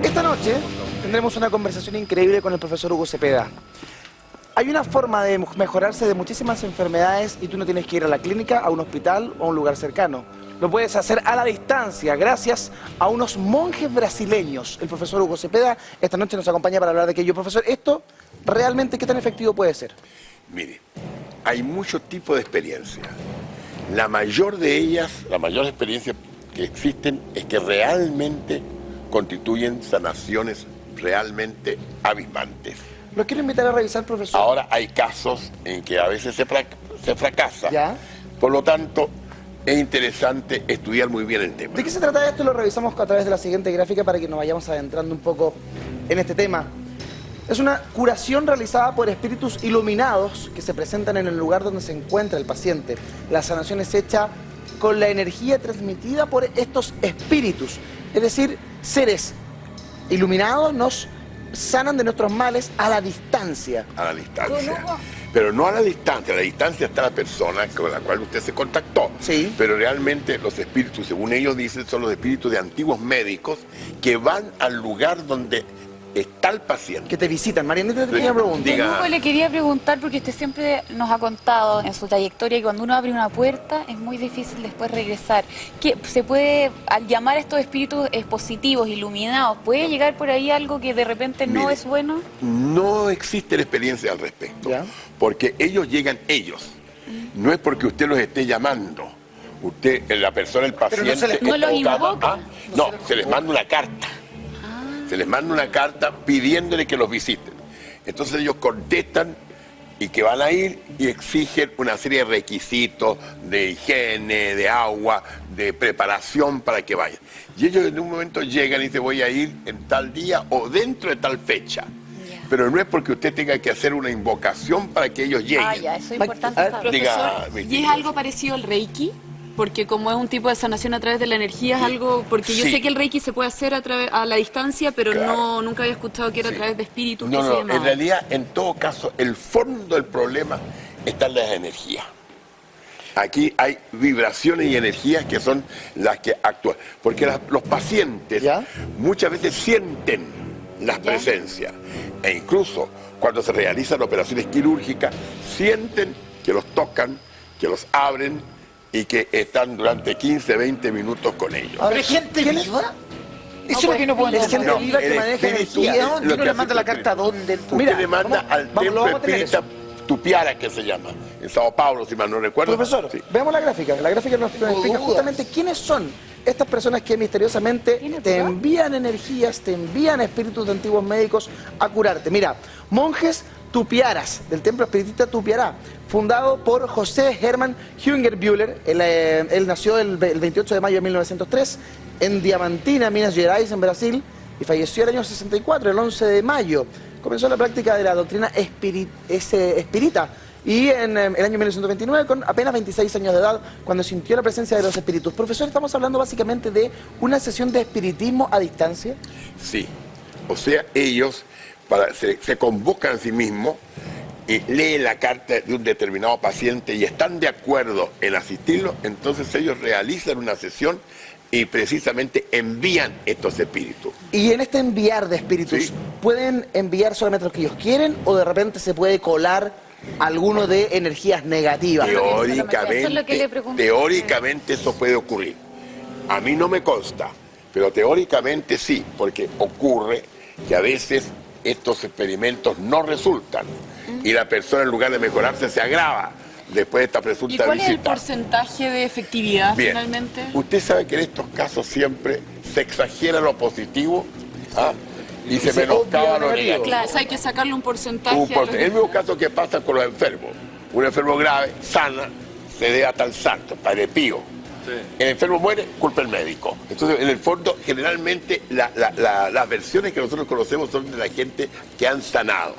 Esta noche tendremos una conversación increíble con el profesor Hugo Cepeda. Hay una forma de mejorarse de muchísimas enfermedades y tú no tienes que ir a la clínica, a un hospital o a un lugar cercano. Lo puedes hacer a la distancia gracias a unos monjes brasileños. El profesor Hugo Cepeda esta noche nos acompaña para hablar de aquello. Profesor, ¿esto realmente qué tan efectivo puede ser? Mire, hay muchos tipos de experiencias. La mayor de ellas, la mayor experiencia que existen es que realmente constituyen sanaciones realmente abismantes. Lo quiero invitar a revisar, profesor. Ahora hay casos en que a veces se fracasa. ¿Ya? Por lo tanto, es interesante estudiar muy bien el tema. ¿De qué se trata esto? Lo revisamos a través de la siguiente gráfica para que nos vayamos adentrando un poco en este tema. Es una curación realizada por espíritus iluminados que se presentan en el lugar donde se encuentra el paciente. La sanación es hecha con la energía transmitida por estos espíritus. Es decir, seres iluminados nos sanan de nuestros males a la distancia. A la distancia. Pero no a la distancia está la persona con la cual usted se contactó. Sí. Pero realmente los espíritus, según ellos dicen, son los espíritus de antiguos médicos que van al lugar donde está el paciente. Que te visitan. Marianita, te quería preguntar. Yo Hugo, le quería preguntar, porque usted siempre nos ha contado en su trayectoria que cuando uno abre una puerta es muy difícil después regresar. ¿Qué se puede, al llamar a estos espíritus positivos, iluminados, puede llegar por ahí algo que de repente no Mire, es bueno? No existe la experiencia al respecto. ¿Ya? Porque ellos llegan ellos. No es porque usted los esté llamando. Usted, la persona, el paciente... ¿No los invoca? No, se les manda una carta. Se les manda una carta pidiéndole que los visiten. Entonces ellos contestan y que van a ir y exigen una serie de requisitos de higiene, de agua, de preparación para que vayan. Y ellos en un momento llegan y dicen voy a ir en tal día o dentro de tal fecha. Pero no es porque usted tenga que hacer una invocación para que ellos lleguen. Ah, ya, eso es importante saber. Diga, ¿Y es algo parecido al Reiki? Porque como es un tipo de sanación a través de la energía, es algo... Porque yo Sí. sé que el Reiki se puede hacer a la distancia, pero Claro. nunca había escuchado que era Sí. a través de espíritus. No, que se no, llamaba. en realidad, en todo caso, el fondo del problema está en las energías. Aquí hay vibraciones y energías que son las que actúan. Porque los pacientes ¿Ya? muchas veces sienten las presencias. E incluso cuando se realizan operaciones quirúrgicas, sienten que los tocan, que los abren y que están durante 15, 20 minutos con ellos. Ahora, ¿Pero es gente ¿quién viva? Eso es lo que no puedo Es gente entender. No, viva que el maneja espíritu energía. es ¿Dónde lo uno que le hace manda tu la carta? espíritu. ¿Dónde? Usted Mira, le manda vamos- al lo templo vamos a tener espírita Tupiara, que se llama, en Sao Paulo, si mal no recuerdo. Profesor, Sí. veamos la gráfica. La gráfica nos explica dudas. justamente quiénes son estas personas que misteriosamente te envían energías, te envían espíritus de antiguos médicos a curarte. Mira, monjes tupiaras, del templo espiritista Tupiará, fundado por José Hermann Jungerbühler. Él nació el 28 de mayo de 1903 en Diamantina, Minas Gerais, en Brasil, y falleció el año 64, el 11 de mayo. Comenzó la práctica de la doctrina espírita y en el año 1929, con apenas 26 años de edad, cuando sintió la presencia de los espíritus. Profesor, estamos hablando básicamente de una sesión de espiritismo a distancia. Sí, o sea, ellos se convocan a sí mismos y leen la carta de un determinado paciente y están de acuerdo en asistirlo, entonces ellos realizan una sesión y precisamente envían estos espíritus. Y en este enviar de espíritus, Sí. ¿pueden enviar solamente los que ellos quieren o de repente se puede colar alguno de energías negativas? Eso es lo que le pregunté. Teóricamente eso puede ocurrir. A mí no me consta, pero teóricamente sí, porque ocurre que a veces estos experimentos no resultan y la persona en lugar de mejorarse se agrava después de esta ¿Y presunta cuál es el visita. porcentaje de efectividad Bien, finalmente? usted sabe que en estos casos siempre se exagera lo positivo, ¿ah? Y se menoscaba lo negativo. Claro, o sea, hay que sacarle un porcentaje. El mismo caso que pasa con los enfermos. Un enfermo grave, sana, se debe a tal santo, Padre Pío. El enfermo muere, culpa el médico. Entonces, en el fondo, generalmente las versiones que nosotros conocemos son de la gente que han sanado.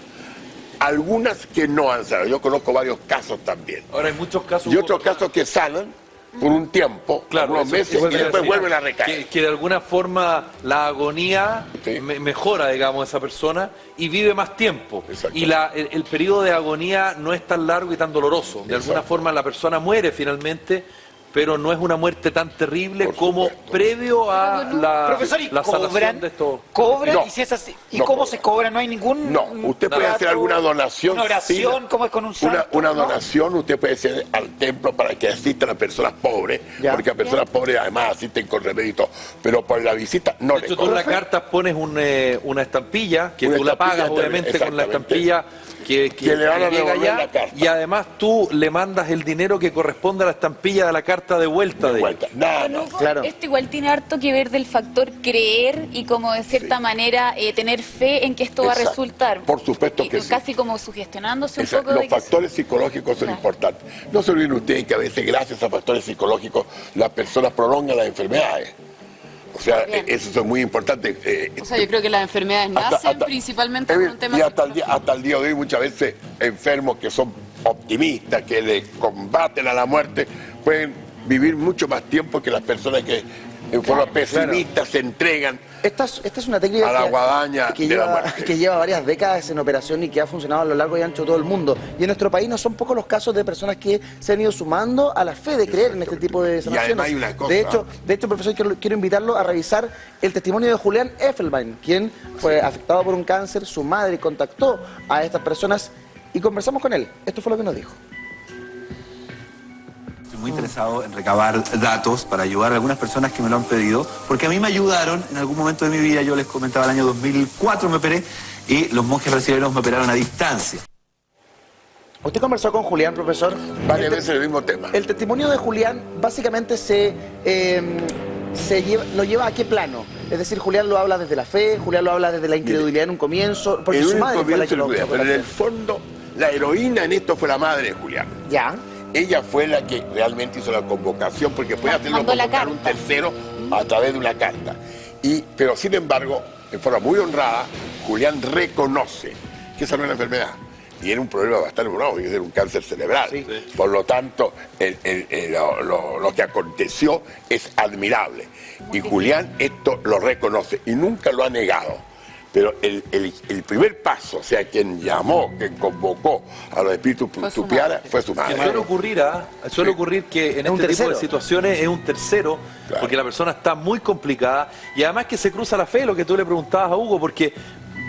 Algunas que no han sanado. Yo conozco varios casos también. Ahora hay muchos casos... Y otros casos que sanan por un tiempo, Claro, unos eso meses, y quiero después decir, vuelven a recaer. que de alguna forma la agonía Sí. mejora, digamos, esa persona y vive más tiempo. Exacto. Y el periodo de agonía no es tan largo y tan doloroso. De alguna Exacto. forma la persona muere finalmente pero no es una muerte tan terrible Por como supuesto. previo a la, Profesor, ¿y la sanación cobran? de estos. ¿Cobran? No, ¿Y si es así? ¿Y no cómo cobran. se cobra? ¿No hay ningún No, usted puede hacer trato, alguna donación. una oración? sí, ¿Cómo es con un santo? Una ¿No? donación usted puede hacer al templo para que asistan a personas pobres, Ya. porque a personas pobres además asisten con remedio y todo, pero por la visita no De le hecho, tú en la cobran. carta pones una estampilla, que Una tú la estampilla pagas obviamente con la exactamente. estampilla que le van a llega devolver allá, la carta. y además tú le mandas el dinero que corresponde a la estampilla de la carta de vuelta de, De vuelta. Nada Don más. Hugo, Claro. esto igual tiene harto que ver del factor creer y como de cierta Sí. manera tener fe en que esto va a Exacto. resultar. Por supuesto que Y sí. casi como sugestionándose un Exacto. poco Los de que factores psicológicos son Claro. importantes. No se olviden ustedes que a veces gracias a factores psicológicos las personas prolongan las enfermedades. O sea, Bien. eso es muy importante. O sea, yo creo que las enfermedades nacen principalmente con un tema y hasta el psicológico. día de hoy muchas veces enfermos que son optimistas, que le combaten a la muerte, pueden vivir mucho más tiempo que las personas que en forma pesimista se entregan. Esta es una técnica A la guadaña que de la lleva, muerte. que lleva varias décadas en operación y que ha funcionado a lo largo y ancho de todo el mundo. Y en nuestro país no son pocos los casos de personas que se han ido sumando a la fe de creer en este tipo de Y sanaciones. además hay una cosa. De hecho, profesor, quiero invitarlo a revisar el testimonio de Julián Effelbein, quien fue afectado por un cáncer. Su madre contactó a estas personas y conversamos con él. Esto fue lo que nos dijo. Estoy muy interesado en recabar datos para ayudar a algunas personas que me lo han pedido, porque a mí me ayudaron en algún momento de mi vida. Yo les comentaba, el año 2004 me operé y los monjes brasileños me operaron a distancia. ¿Usted conversó con Julián, profesor? Varias veces el mismo tema. El testimonio de Julián básicamente lo lleva a qué plano. Es decir, Julián lo habla desde la fe, Julián lo habla desde la incredulidad en un comienzo, porque En su un madre fue la que comienzo lo el pero en el fondo la heroína en esto fue la madre de Julián. Ya. Ella fue la que realmente hizo la convocación, porque puede hacerlo mandó la convocar un carta. tercero a través de una carta. Pero sin embargo, en forma muy honrada, Julián reconoce que esa no es la enfermedad. Y era un problema bastante bravo, que era un cáncer cerebral. Sí. Por lo tanto, lo que aconteció es admirable. Y Julián esto lo reconoce y nunca lo ha negado. Pero el primer paso, o sea, quien llamó, quien convocó a los espíritus Fue su tupiara, madre. fue su Que madre. suele ocurrir, suele ocurrir que en Es un este tipo tercero. de situaciones es un tercero, Claro. porque la persona está muy complicada y además que se cruza la fe, lo que tú le preguntabas a Hugo, porque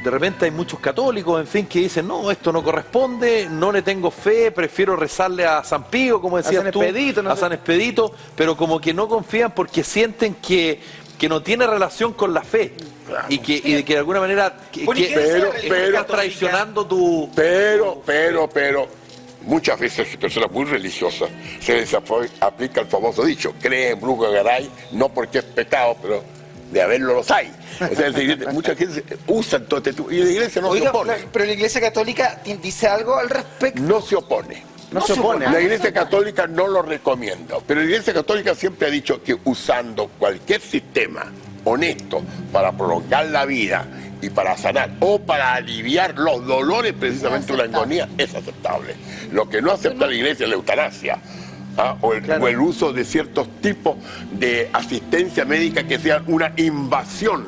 de repente hay muchos católicos, en fin, que dicen, no, esto no corresponde, no le tengo fe, prefiero rezarle a San Pío, como decías San tú, Expedito, no a sé. San Expedito, pero como que no confían porque sienten que no tiene relación con la fe. Claro. Y que de alguna manera Bueno, ¿y qué dice la religión pero- estás católica? traicionando tu... Pero, muchas veces personas muy religiosas se les aplica el famoso dicho, cree en brujo garay, no porque es pecado, pero de haberlo los hay. O sea, muchas gente usan todo este tipo, y la iglesia no se Oiga, opone. pero la Iglesia Católica dice algo al respecto. No se opone. No se opone. La Iglesia Católica no lo recomienda, pero la Iglesia Católica siempre ha dicho que usando cualquier sistema honesto para prolongar la vida y para sanar o para aliviar los dolores precisamente de la agonía es aceptable. Lo que no acepta la Iglesia es la eutanasia. O el uso de ciertos tipos de asistencia médica que sean una invasión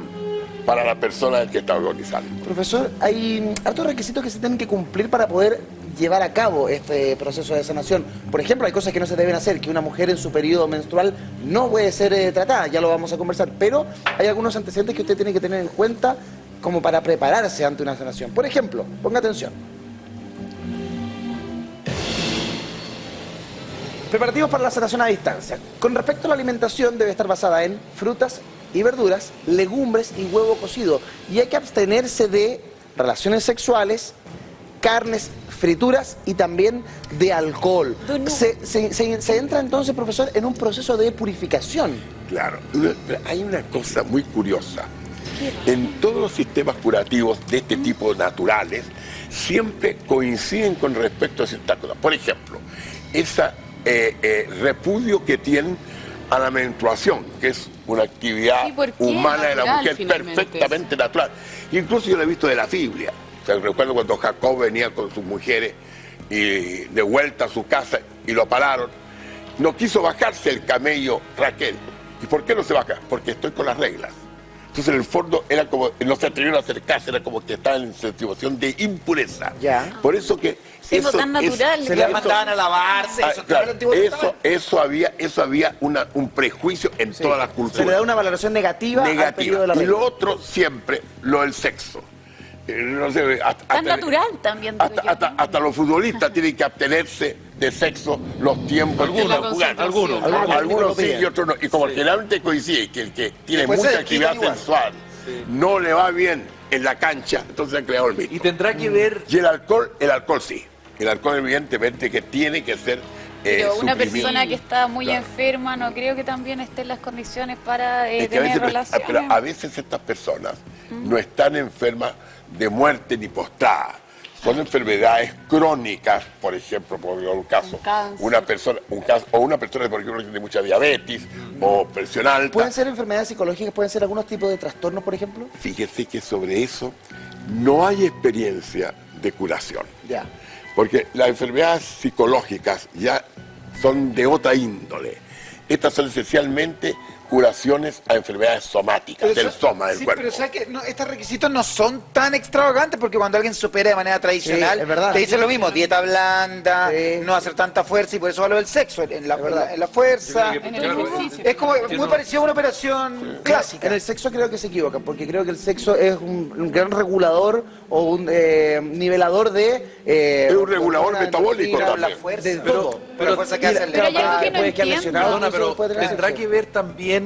para la persona que está agonizando. Profesor, hay hartos requisitos que se tienen que cumplir para poder llevar a cabo este proceso de sanación. Por ejemplo, hay cosas que no se deben hacer, que una mujer en su periodo menstrual no puede ser tratada, ya lo vamos a conversar, pero hay algunos antecedentes que usted tiene que tener en cuenta como para prepararse ante una sanación. Por ejemplo, ponga atención. Preparativos para la sanación a distancia. Con respecto a la alimentación, debe estar basada en frutas y verduras, legumbres y huevo cocido. Y hay que abstenerse de relaciones sexuales, carnes, frituras y también de alcohol. Se entra entonces, profesor, en un proceso de purificación. Claro, pero hay una cosa muy curiosa. En todos los sistemas curativos de este tipo naturales, siempre coinciden con respecto a ciertas cosas. Por ejemplo, esa repudio que tienen a la menstruación, que es una actividad Sí, porque humana es de la natural, mujer finalmente. perfectamente natural. Incluso yo lo he visto de la Biblia. O sea, recuerdo cuando Jacob venía con sus mujeres y de vuelta a su casa y lo pararon. No quiso bajarse el camello Raquel. ¿Y por qué no se baja? Porque estoy con las reglas. Entonces en el fondo era como, no se atrevieron a acercarse, era como que estaban en situación de impureza. Ya. Por eso que... Siendo tan natural. Se le mandaban a lavarse. Claro, eso había un prejuicio en todas las culturas. Se le da una valoración negativa al periodo de la Y regla. lo otro siempre, lo del sexo. No sé, Tan natural también. digo yo, ¿no? hasta los futbolistas tienen que abstenerse de sexo los tiempos que Algunos, están jugando. algunos. Sí y otros no. Y como generalmente coincide que el que tiene Después mucha se actividad quitan igual. sexual no le va bien en la cancha, entonces han creado el mito. Y tendrá que ver... Y el alcohol sí. El alcohol evidentemente que tiene que ser Pero una suprimido. persona que está muy Claro. enferma no creo que también esté en las condiciones para Es que a tener veces relaciones. pero a veces estas personas no están enfermas de muerte ni postrada. Son enfermedades crónicas, por ejemplo, por un caso, cáncer. una persona, por ejemplo, que tiene mucha diabetes o presión alta. ¿Pueden ser enfermedades psicológicas? ¿Pueden ser algunos tipos de trastornos, por ejemplo? Fíjese que sobre eso no hay experiencia de curación. Ya. Porque las enfermedades psicológicas ya son de otra índole. Estas son esencialmente curaciones a enfermedades somáticas, del soma, del sí, cuerpo. pero ¿sabes qué? No, estos requisitos no son tan extravagantes porque cuando alguien se opera de manera tradicional, Sí, es verdad. te dicen lo mismo, dieta blanda, Sí. no hacer tanta fuerza y por eso hablo del sexo, en la fuerza. En el ejercicio. Es como muy parecido a una operación clásica. En el sexo creo que se equivocan, porque creo que el sexo es un gran regulador o un nivelador de... Es un regulador hormonas, metabólico endorfinas, también. La fuerza, de todo. todo. La fuerza que hace el Pero hay algo que no puede quedar entiendo. lesionado, Perdona, incluso pero puede tener tendrá sexo. que ver también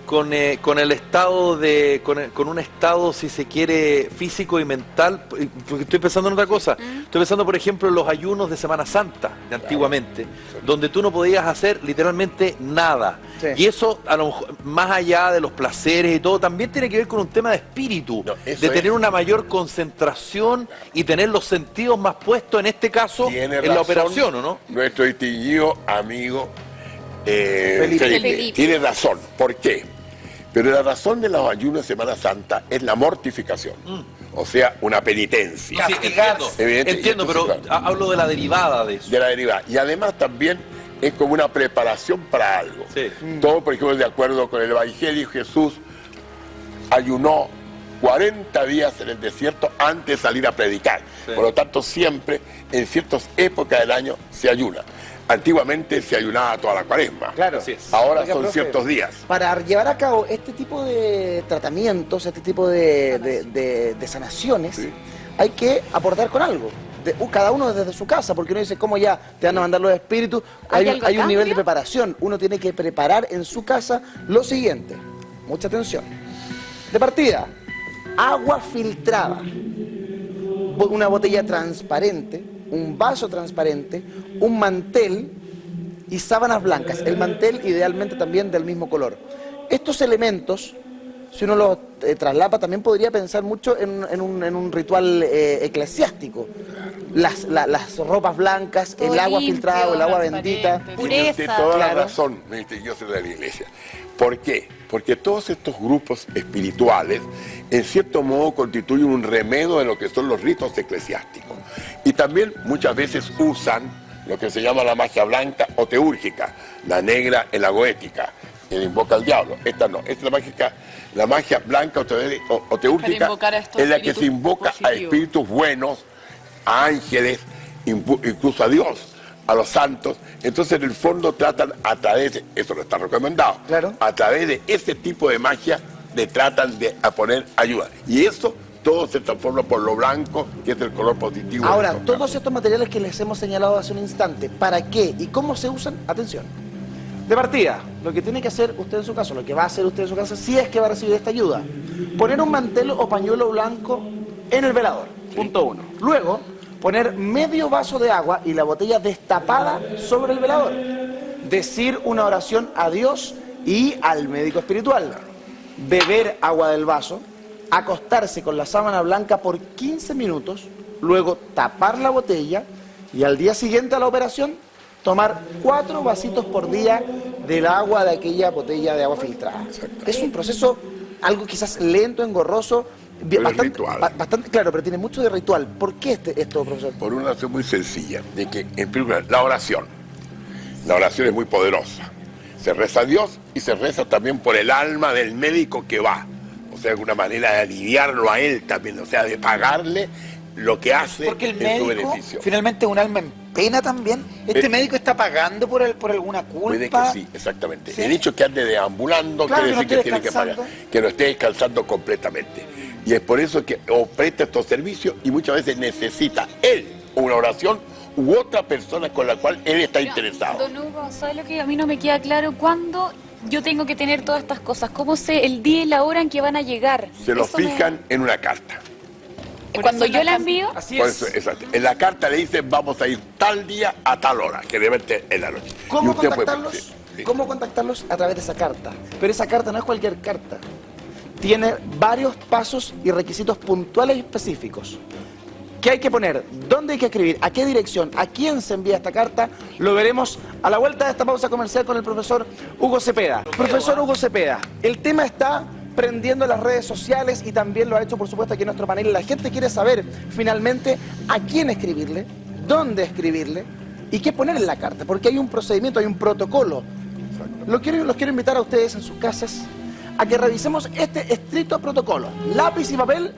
con el estado con un estado, si se quiere, físico y mental, porque estoy pensando en otra cosa. Estoy pensando, por ejemplo, en los ayunos de Semana Santa de antiguamente, donde tú no podías hacer literalmente nada. Sí. Y eso, a lo mejor, más allá de los placeres y todo, también tiene que ver con un tema de espíritu, No, eso de es. tener una mayor concentración y tener los sentidos más puestos, en este caso, Tiene en razón la operación, ¿o no? Nuestro distinguido amigo Felipe. Felipe. tiene razón. ¿Por qué? Pero la razón de los ayunos de Semana Santa es la mortificación, o sea, una penitencia. Sí, entiendo, Evidente, entiendo, y entonces, pero claro, hablo de la derivada de eso. de la derivada. Y además también es como una preparación para algo. Sí. Todo, por ejemplo, de acuerdo con el Evangelio, Jesús ayunó 40 días en el desierto antes de salir a predicar. Sí. Por lo tanto, siempre, en ciertas épocas del año, se ayuna. Antiguamente se ayunaba toda la cuaresma. Claro. Así es. Ahora Oiga, son profe, ciertos días. Para llevar a cabo este tipo de tratamientos, este tipo de sanaciones, Sí. hay que aportar con algo. Cada uno desde su casa, porque uno dice, ¿cómo ya te van a mandar los espíritus? ¿Hay Hay algo un nivel de cambio? preparación. Uno tiene que preparar en su casa lo siguiente. Mucha atención. De partida, agua filtrada. Una botella transparente, un vaso transparente, un mantel y sábanas blancas. El mantel idealmente también del mismo color. Estos elementos, si uno los traslapa, también podría pensar mucho en un ritual eclesiástico. Las ropas blancas, Todo el agua limpio, filtrada, el agua transparente. bendita. Tiene usted Pureza, toda la claro. razón, yo soy de la iglesia. ¿Por qué? Porque todos estos grupos espirituales, en cierto modo, constituyen un remedio de lo que son los ritos eclesiásticos. Y también muchas veces usan lo que se llama la magia blanca o teúrgica, la negra en la goética, que invoca al diablo. Esta no, esta es la magia blanca o teúrgica, invocar a estos es la que se espíritus invoca a positivos. espíritus buenos, a ángeles, incluso a Dios, a los santos. Entonces, en el fondo, tratan a través de, eso no está recomendado, Claro. a través de ese tipo de magia, le tratan de a poner ayuda. Y eso todo se transforma por lo blanco, que es el color positivo. Ahora, de estos todos casos. estos materiales que les hemos señalado hace un instante, ¿para qué y cómo se usan? Atención. De partida, lo que tiene que hacer usted en su caso, lo que va a hacer usted en su casa, si es que va a recibir esta ayuda, poner un mantel o pañuelo blanco en el velador, punto 1. Luego, poner medio vaso de agua y la botella destapada sobre el velador. Decir una oración a Dios y al médico espiritual. Beber agua del vaso, acostarse con la sábana blanca por 15 minutos, luego tapar la botella y al día siguiente a la operación tomar 4 vasitos por día del agua de aquella botella de agua filtrada. Es un proceso algo quizás lento, engorroso, Pero es bastante, ritual. bastante claro, pero tiene mucho de ritual. ¿Por qué esto, profesor? Por una razón muy sencilla, de que, en primer lugar, la oración es muy poderosa. Se reza a Dios y se reza también por el alma del médico que va. o sea, una manera de aliviarlo a él también, o sea, de pagarle lo que hace Porque el en su médico beneficio. finalmente es un alma en pena también. ¿Este médico está pagando por alguna culpa? Puede que sí, exactamente. Sí. El hecho que ande deambulando Claro, quiere que no decir que esté tiene que pagar, descansando. que no esté descansando completamente. Y es por eso que o presta estos servicios y muchas veces necesita él una oración u otra persona con la cual él está interesado. Don Hugo, ¿sabes lo que a mí no me queda claro? ¿Cuándo yo tengo que tener todas estas cosas? ¿Cómo sé el día y la hora en que van a llegar? Se lo Eso me- fijan en una carta. Cuando yo la envío, Así Por es. eso, exacto. En la carta le dicen vamos a ir tal día a tal hora, generalmente en la noche. Y ¿Cómo usted puede- contactarlos? sí, sí. ¿Cómo contactarlos? A través de esa carta. Pero esa carta no es cualquier carta. Tiene varios pasos y requisitos puntuales y específicos. ¿Qué hay que poner? ¿Dónde hay que escribir? ¿A qué dirección? ¿A quién se envía esta carta? Lo veremos a la vuelta de esta pausa comercial con el profesor Hugo Cepeda. Profesor Hugo Cepeda, el tema está prendiendo las redes sociales y también lo ha hecho, por supuesto, aquí en nuestro panel. La gente quiere saber, finalmente, a quién escribirle, dónde escribirle y qué poner en la carta, porque hay un procedimiento, hay un protocolo. Los quiero invitar a ustedes en sus casas a que revisemos este estricto protocolo. Lápiz y papel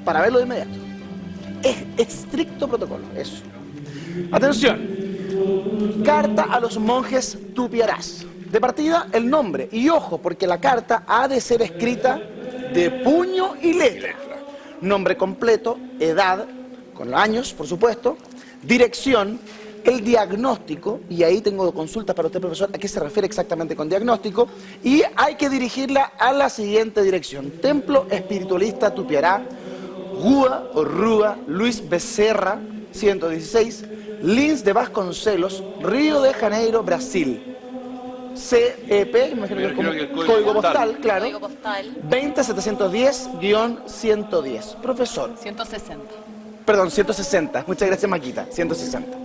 para verlo de inmediato. Es estricto protocolo, eso. Atención. Carta a los monjes Tupiarás. De partida, el nombre. Y ojo, porque la carta ha de ser escrita de puño y letra. Nombre completo, edad, con los años, por supuesto, dirección, el diagnóstico, y ahí tengo consultas para usted, profesor, a qué se refiere exactamente con diagnóstico, y hay que dirigirla a la siguiente dirección. Templo Espiritualista Tupiará, Rua o Rua, Luis Becerra, 116, Lins de Vasconcelos, Río de Janeiro, Brasil. CEP, imagino que es como Creo que el código postal, claro. código postal. 20710-110. Profesor, 160. perdón, 160. Muchas gracias, Maquita. 160.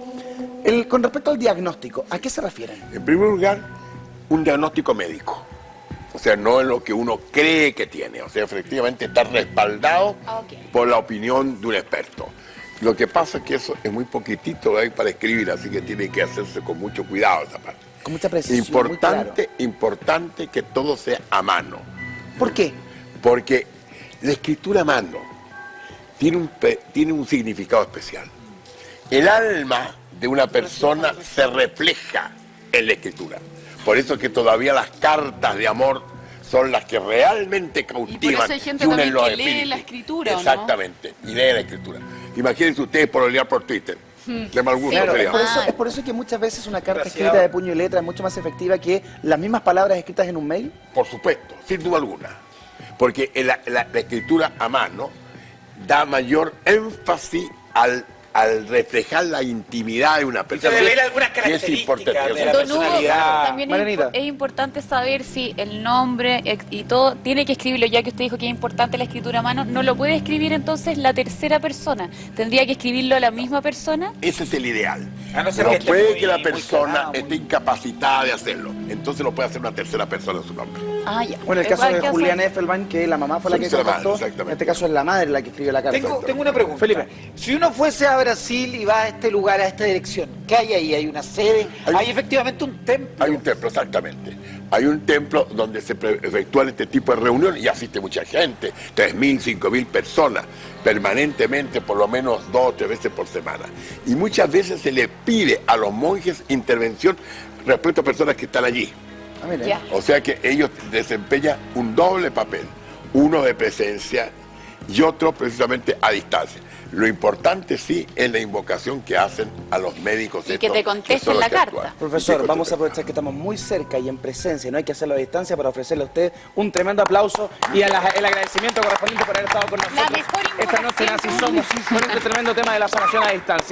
Con respecto al diagnóstico, ¿a qué se refieren? En primer lugar, un diagnóstico médico. O sea, no es lo que uno cree que tiene. O sea, efectivamente está respaldado por la opinión de un experto. Lo que pasa es que eso es muy poquitito para escribir, así que tiene que hacerse con mucho cuidado esa parte. Con mucha precisión. muy claro. Importante que todo sea a mano. ¿Por qué? Porque la escritura a mano tiene un significado especial. El alma de una persona se refleja en la escritura. Por eso que todavía las cartas de amor son las que realmente cautivan. eso hay gente y unen también los que lee espíritus. la escritura, ¿o no? Exactamente, y lee la escritura. Imagínense ustedes pololear por Twitter. De mal gusto Claro, sería. es por eso que muchas veces una carta escrita de puño y letra es mucho más efectiva que las mismas palabras escritas en un mail. Por supuesto, sin duda alguna. Porque la escritura a mano da mayor énfasis al reflejar la intimidad de una persona. revela algunas Y es características importante. de la Don Hugo, personalidad. también Marianita. es importante saber si el nombre y todo tiene que escribirlo, ya que usted dijo que es importante la escritura a mano. ¿No lo puede escribir entonces la tercera persona? ¿Tendría que escribirlo la misma persona? Ese es el ideal. A no ser No que esté puede muy- que la muy persona clavado, muy- esté incapacitada de hacerlo. Entonces lo puede hacer una tercera persona en su nombre. Ah, ya. Bueno, el caso Igual de que Julián hacer- Effelbein, que la mamá fue la Sí, que sí, la madre, contactó. exactamente. En este caso es la madre la que escribió la carta. Tengo una pregunta. Felipe. Si uno fuese a Brasil y va a este lugar, a esta dirección, ¿qué hay ahí? ¿Hay una sede? ¿Hay efectivamente un templo? Hay un templo, exactamente. Hay un templo donde se efectúan este tipo de reuniones y asiste mucha gente, 3.000, 5.000 personas, permanentemente, por lo menos 2 o 3 veces por semana. Y muchas veces se le pide a los monjes intervención respecto a personas que están allí. Ah, mira. Ya. O sea que ellos desempeñan un doble papel, uno de presencia y otro precisamente a distancia. Lo importante sí es la invocación que hacen a los médicos. Y que estos, te contesten son los la que carta. actúan. Profesor, Y que vamos a contesten. aprovechar que estamos muy cerca y en presencia, y no hay que hacerlo a distancia, para ofrecerle a usted un tremendo aplauso y el agradecimiento correspondiente por haber estado con nosotros mejor esta noche en Así información. Somos, con este tremendo tema de la sanación a distancia.